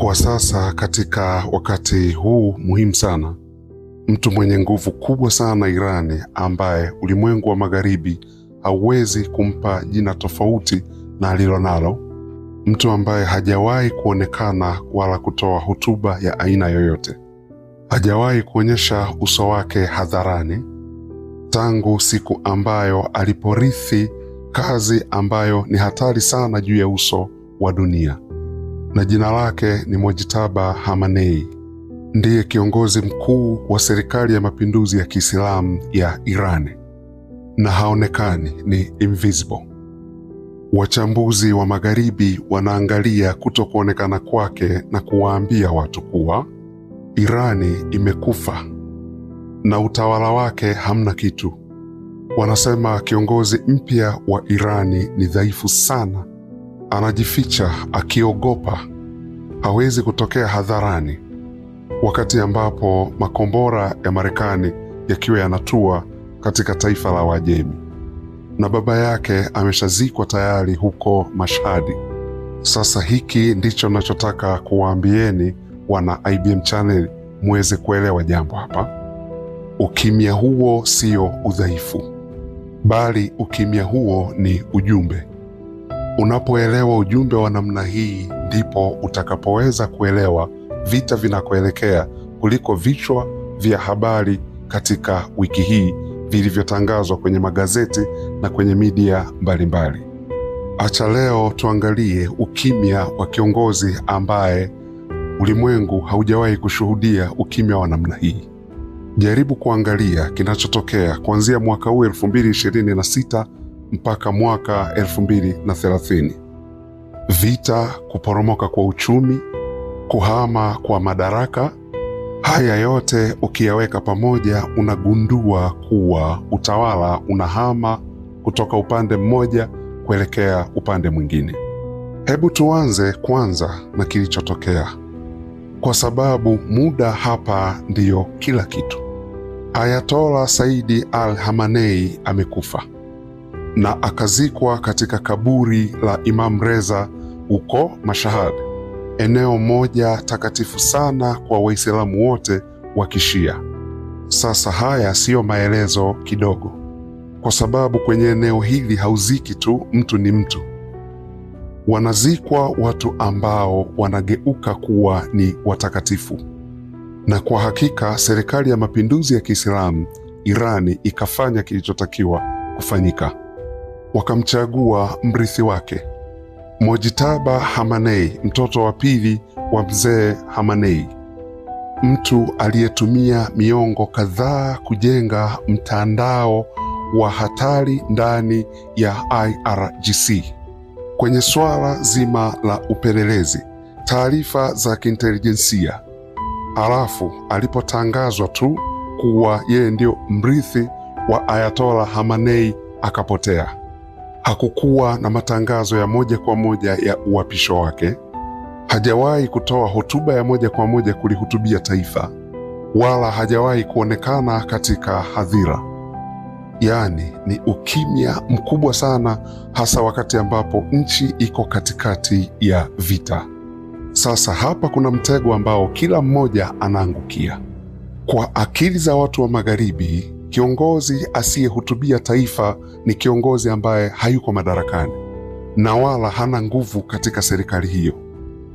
Kwa sasa katika wakati huu muhimu sana, mtu mwenye nguvu kubwa sana Irani ambaye ulimwengu wa magharibi hauwezi kumpa jina tofauti na alilonalo, mtu ambaye hajawahi kuonekana wala kutoa hotuba ya aina yoyote, hajawahi kuonyesha uso wake hadharani tangu siku ambayo aliporithi kazi ambayo ni hatari sana juu ya uso wa dunia, na jina lake ni Mojtaba Khamenei. Ndiye kiongozi mkuu wa serikali ya mapinduzi ya Kiislamu ya Irani, na haonekani, ni invisible. Wachambuzi wa magharibi wanaangalia kutokuonekana kwake na kuwaambia watu kuwa Irani imekufa na utawala wake hamna kitu. Wanasema kiongozi mpya wa Irani ni dhaifu sana, anajificha akiogopa, hawezi kutokea hadharani, wakati ambapo makombora ya Marekani yakiwa yanatua katika taifa la Wajemi, na baba yake ameshazikwa tayari huko Mashhadi. Sasa hiki ndicho nachotaka kuwaambieni wana IBM Channel muweze kuelewa jambo hapa. Ukimya huo sio udhaifu, bali ukimya huo ni ujumbe. Unapoelewa ujumbe wa namna hii, ndipo utakapoweza kuelewa vita vinakoelekea kuliko vichwa vya habari katika wiki hii vilivyotangazwa kwenye magazeti na kwenye media mbalimbali. Acha leo tuangalie ukimya wa kiongozi ambaye ulimwengu haujawahi kushuhudia ukimya wa namna hii. Jaribu kuangalia kinachotokea kuanzia mwaka huu 2026 mpaka mwaka 2030. Vita, kuporomoka kwa uchumi, kuhama kwa madaraka, haya yote ukiyaweka pamoja unagundua kuwa utawala unahama kutoka upande mmoja kuelekea upande mwingine. Hebu tuanze kwanza na kilichotokea, kwa sababu muda hapa ndiyo kila kitu. Ayatollah Saidi al-Khamenei amekufa na akazikwa katika kaburi la Imam Reza huko Mashhad, eneo moja takatifu sana kwa Waislamu wote wa Kishia. Sasa haya siyo maelezo kidogo, kwa sababu kwenye eneo hili hauziki tu mtu, ni mtu. Wanazikwa watu ambao wanageuka kuwa ni watakatifu. Na kwa hakika serikali ya mapinduzi ya Kiislamu Irani ikafanya kilichotakiwa kufanyika. Wakamchagua mrithi wake, Mojtaba Khamenei, mtoto wa pili wa mzee Khamenei, mtu aliyetumia miongo kadhaa kujenga mtandao wa hatari ndani ya IRGC kwenye swala zima la upelelezi, taarifa za kiintelijensia. Alafu alipotangazwa tu kuwa yeye ndio mrithi wa Ayatollah Khamenei akapotea. Hakukuwa na matangazo ya moja kwa moja ya uapisho wake. Hajawahi kutoa hotuba ya moja kwa moja kulihutubia taifa, wala hajawahi kuonekana katika hadhira. Yaani ni ukimya mkubwa sana, hasa wakati ambapo nchi iko katikati ya vita. Sasa hapa kuna mtego ambao kila mmoja anaangukia. Kwa akili za watu wa magharibi, kiongozi asiyehutubia taifa ni kiongozi ambaye hayuko madarakani na wala hana nguvu katika serikali hiyo.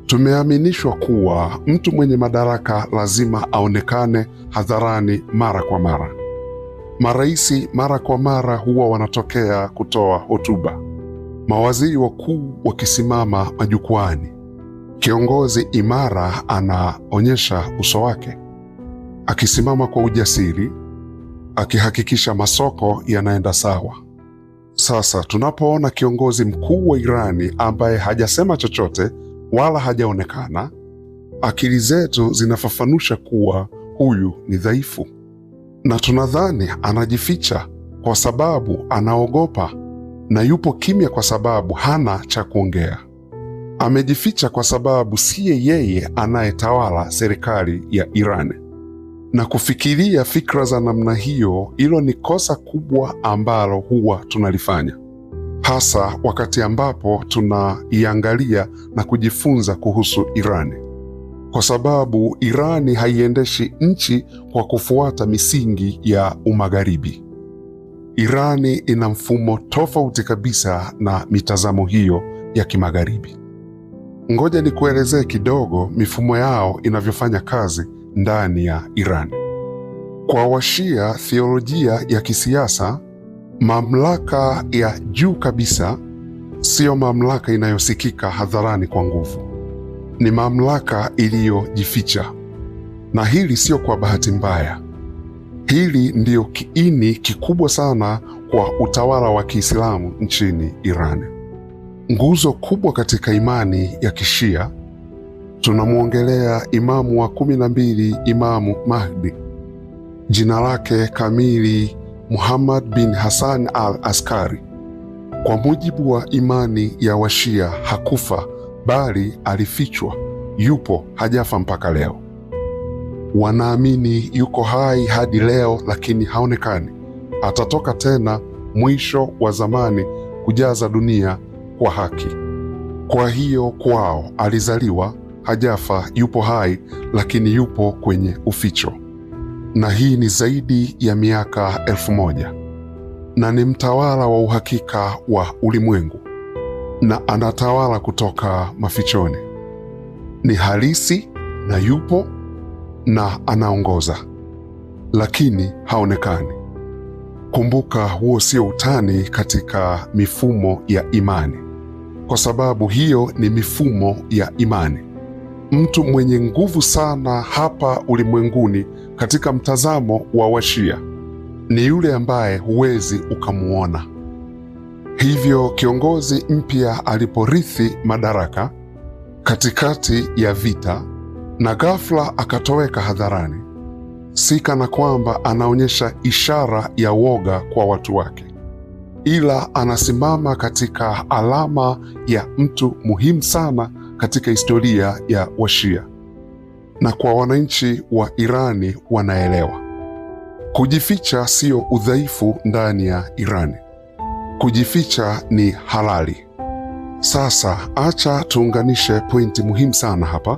Tumeaminishwa kuwa mtu mwenye madaraka lazima aonekane hadharani mara kwa mara. Maraisi mara kwa mara huwa wanatokea kutoa hotuba, mawaziri wakuu wakisimama majukwani. Kiongozi imara anaonyesha uso wake, akisimama kwa ujasiri, akihakikisha masoko yanaenda sawa. Sasa tunapoona kiongozi mkuu wa Irani ambaye hajasema chochote wala hajaonekana, akili zetu zinafafanusha kuwa huyu ni dhaifu, na tunadhani anajificha kwa sababu anaogopa, na yupo kimya kwa sababu hana cha kuongea. Amejificha kwa sababu siye yeye anayetawala serikali ya Irani. Na kufikiria fikra za namna hiyo, hilo ni kosa kubwa ambalo huwa tunalifanya. hasa wakati ambapo tunaiangalia na kujifunza kuhusu Irani. kwa sababu Irani haiendeshi nchi kwa kufuata misingi ya Umagharibi. Irani ina mfumo tofauti kabisa na mitazamo hiyo ya Kimagharibi. Ngoja nikuelezee kidogo mifumo yao inavyofanya kazi ndani ya Irani. Kwa Washia, theolojia ya kisiasa, mamlaka ya juu kabisa siyo mamlaka inayosikika hadharani kwa nguvu. Ni mamlaka iliyojificha. Na hili sio kwa bahati mbaya. Hili ndiyo kiini kikubwa sana kwa utawala wa Kiislamu nchini Irani. Nguzo kubwa katika imani ya Kishia, tunamwongelea imamu wa 12, Imamu Mahdi. Jina lake kamili Muhammad bin Hassan al-Askari. Kwa mujibu wa imani ya Washia, hakufa bali alifichwa. Yupo, hajafa mpaka leo. Wanaamini yuko hai hadi leo, lakini haonekani. Atatoka tena mwisho wa zamani kujaza dunia kwa haki. Kwa hiyo kwao alizaliwa, hajafa, yupo hai, lakini yupo kwenye uficho. Na hii ni zaidi ya miaka 1000, na ni mtawala wa uhakika wa ulimwengu, na anatawala kutoka mafichoni. Ni halisi na yupo na anaongoza, lakini haonekani. Kumbuka, huo sio utani katika mifumo ya imani, kwa sababu hiyo ni mifumo ya imani. Mtu mwenye nguvu sana hapa ulimwenguni katika mtazamo wa Washia ni yule ambaye huwezi ukamuona. Hivyo kiongozi mpya aliporithi madaraka katikati ya vita na ghafla akatoweka hadharani, si kana kwamba anaonyesha ishara ya woga kwa watu wake, ila anasimama katika alama ya mtu muhimu sana katika historia ya Washia. Na kwa wananchi wa Irani wanaelewa, kujificha sio udhaifu ndani ya Irani. Kujificha ni halali. Sasa acha tuunganishe pointi muhimu sana hapa,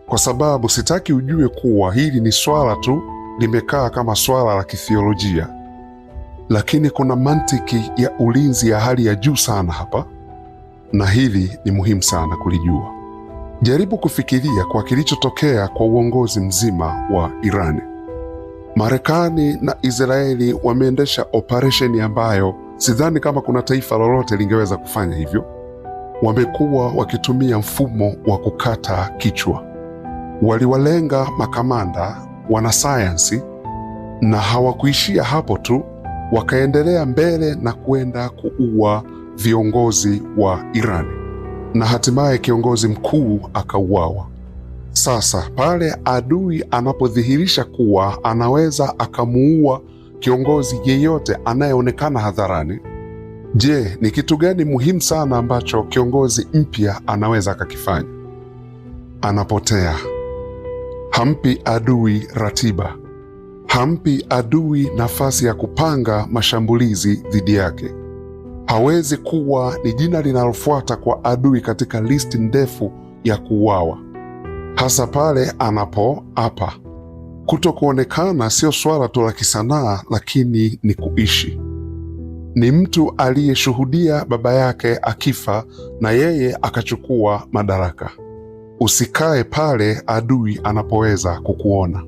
kwa sababu sitaki ujue kuwa hili ni swala tu limekaa kama swala la kithiolojia, lakini kuna mantiki ya ulinzi ya hali ya juu sana hapa, na hili ni muhimu sana kulijua. Jaribu kufikiria kwa kilichotokea kwa uongozi mzima wa Irani. Marekani na Israeli wameendesha operesheni ambayo sidhani kama kuna taifa lolote lingeweza kufanya hivyo. Wamekuwa wakitumia mfumo wa kukata kichwa. Waliwalenga makamanda, wanasayansi, na hawakuishia hapo tu, wakaendelea mbele na kwenda kuua viongozi wa Irani, na hatimaye kiongozi mkuu akauawa. Sasa pale adui anapodhihirisha kuwa anaweza akamuua kiongozi yeyote anayeonekana hadharani, je, ni kitu gani muhimu sana ambacho kiongozi mpya anaweza akakifanya? Anapotea. Hampi adui ratiba, hampi adui nafasi ya kupanga mashambulizi dhidi yake. Hawezi kuwa ni jina linalofuata kwa adui katika listi ndefu ya kuuawa, hasa pale anapoapa. Kutokuonekana sio swala tu la kisanaa, lakini ni kuishi. Ni mtu aliyeshuhudia baba yake akifa na yeye akachukua madaraka. Usikae pale adui anapoweza kukuona.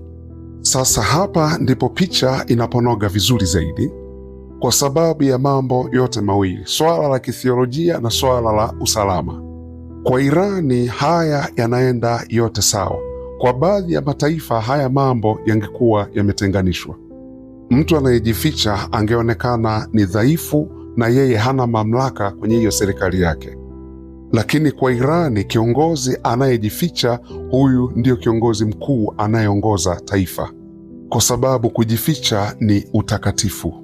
Sasa hapa ndipo picha inaponoga vizuri zaidi, kwa sababu ya mambo yote mawili, swala la kithiolojia na swala la usalama. Kwa Irani haya yanaenda yote sawa. Kwa baadhi ya mataifa haya mambo yangekuwa yametenganishwa. Mtu anayejificha angeonekana ni dhaifu na yeye hana mamlaka kwenye hiyo serikali yake. Lakini kwa Irani, kiongozi anayejificha, huyu ndio kiongozi mkuu anayeongoza taifa, kwa sababu kujificha ni utakatifu.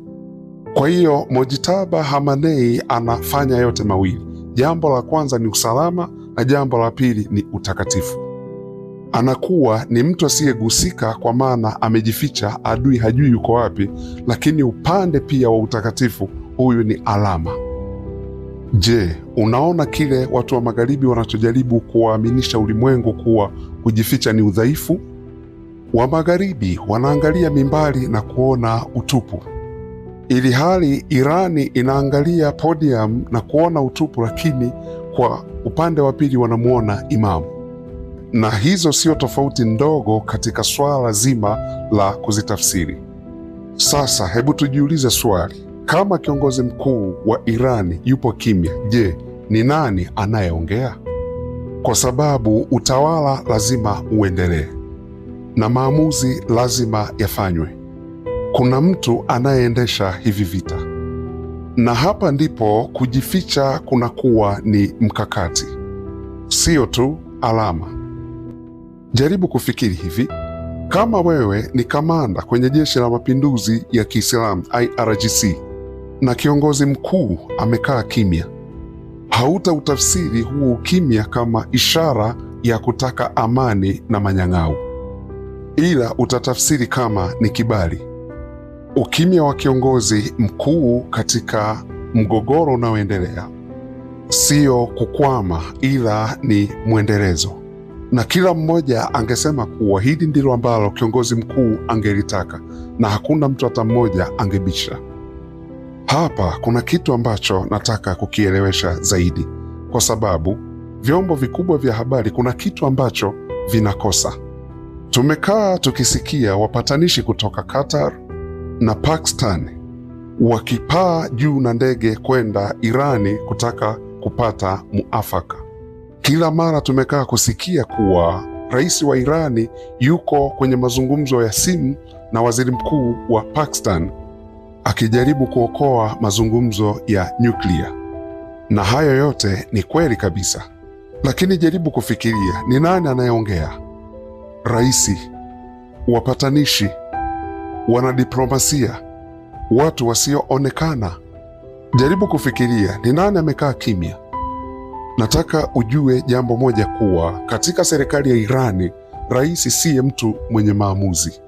Kwa hiyo Mojtaba Khamenei anafanya yote mawili. Jambo la kwanza ni usalama na jambo la pili ni utakatifu. Anakuwa ni mtu asiyegusika, kwa maana amejificha, adui hajui yuko wapi, lakini upande pia wa utakatifu, huyu ni alama. Je, unaona kile watu wa magharibi wanachojaribu kuwaaminisha ulimwengu kuwa kujificha ni udhaifu? Wa magharibi wanaangalia mimbari na kuona utupu, ili hali Irani inaangalia podium na kuona utupu, lakini kwa upande wa pili wanamuona imamu. Na hizo sio tofauti ndogo katika swala zima la kuzitafsiri. Sasa hebu tujiulize swali, kama kiongozi mkuu wa Irani yupo kimya, je, ni nani anayeongea? Kwa sababu utawala lazima uendelee na maamuzi lazima yafanywe. Kuna mtu anayeendesha hivi vita, na hapa ndipo kujificha kunakuwa ni mkakati, sio tu alama. Jaribu kufikiri hivi: kama wewe ni kamanda kwenye Jeshi la Mapinduzi ya Kiislamu IRGC na kiongozi mkuu amekaa kimya, hautautafsiri huo ukimya kama ishara ya kutaka amani na manyang'au, ila utatafsiri kama ni kibali. Ukimya wa kiongozi mkuu katika mgogoro unaoendelea sio kukwama, ila ni mwendelezo. Na kila mmoja angesema kuwa hili ndilo ambalo kiongozi mkuu angelitaka, na hakuna mtu hata mmoja angebisha. Hapa kuna kitu ambacho nataka kukielewesha zaidi, kwa sababu vyombo vikubwa vya habari kuna kitu ambacho vinakosa. Tumekaa tukisikia wapatanishi kutoka Qatar na Pakistan wakipaa juu na ndege kwenda Irani kutaka kupata muafaka. Kila mara tumekaa kusikia kuwa rais wa Irani yuko kwenye mazungumzo ya simu na waziri mkuu wa Pakistan akijaribu kuokoa mazungumzo ya nyuklia. Na hayo yote ni kweli kabisa, lakini jaribu kufikiria, ni nani anayeongea? Raisi, wapatanishi, wanadiplomasia, watu wasioonekana? Jaribu kufikiria, ni nani amekaa kimya? Nataka ujue jambo moja, kuwa katika serikali ya Irani, rais siye mtu mwenye maamuzi,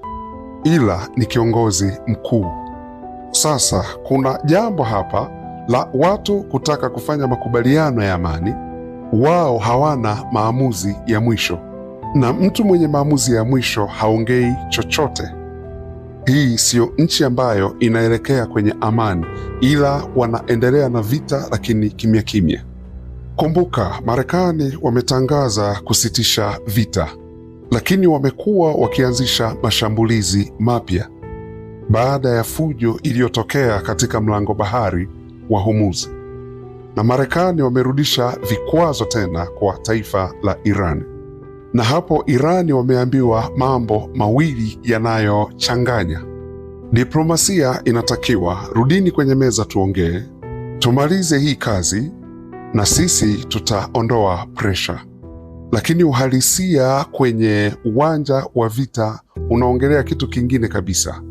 ila ni kiongozi mkuu. Sasa kuna jambo hapa la watu kutaka kufanya makubaliano ya amani. Wao hawana maamuzi ya mwisho, na mtu mwenye maamuzi ya mwisho haongei chochote. Hii siyo nchi ambayo inaelekea kwenye amani, ila wanaendelea na vita, lakini kimya kimya. Kumbuka, Marekani wametangaza kusitisha vita, lakini wamekuwa wakianzisha mashambulizi mapya baada ya fujo iliyotokea katika mlango bahari wa Hormuz. Na Marekani wamerudisha vikwazo tena kwa taifa la Iran. Na hapo Irani wameambiwa mambo mawili yanayochanganya. Diplomasia inatakiwa, rudini kwenye meza tuongee, tumalize hii kazi na sisi tutaondoa presha. Lakini uhalisia kwenye uwanja wa vita unaongelea kitu kingine kabisa.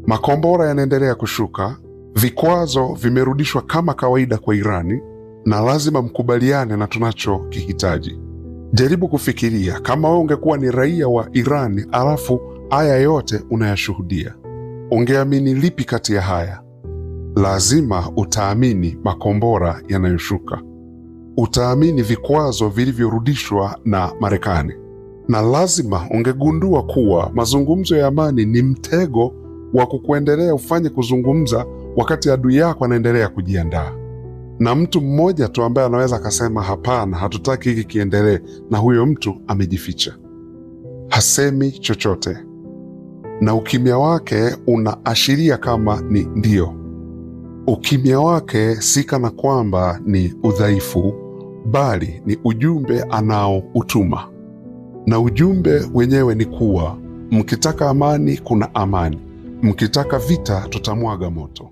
Makombora yanaendelea kushuka, vikwazo vimerudishwa kama kawaida kwa Irani, na lazima mkubaliane na tunachokihitaji. Jaribu kufikiria, kama wewe ungekuwa ni raia wa Irani alafu haya yote unayashuhudia, ungeamini lipi kati ya haya? Lazima utaamini makombora yanayoshuka, utaamini vikwazo vilivyorudishwa na Marekani, na lazima ungegundua kuwa mazungumzo ya amani ni mtego wa kukuendelea ufanye kuzungumza wakati adui yako anaendelea kujiandaa. Na mtu mmoja tu ambaye anaweza akasema hapana, hatutaki hiki kiendelee, na huyo mtu amejificha, hasemi chochote, na ukimya wake unaashiria kama ni ndio. Ukimya wake si kana kwamba ni udhaifu, bali ni ujumbe anaoutuma, na ujumbe wenyewe ni kuwa mkitaka amani kuna amani, mkitaka vita tutamwaga moto.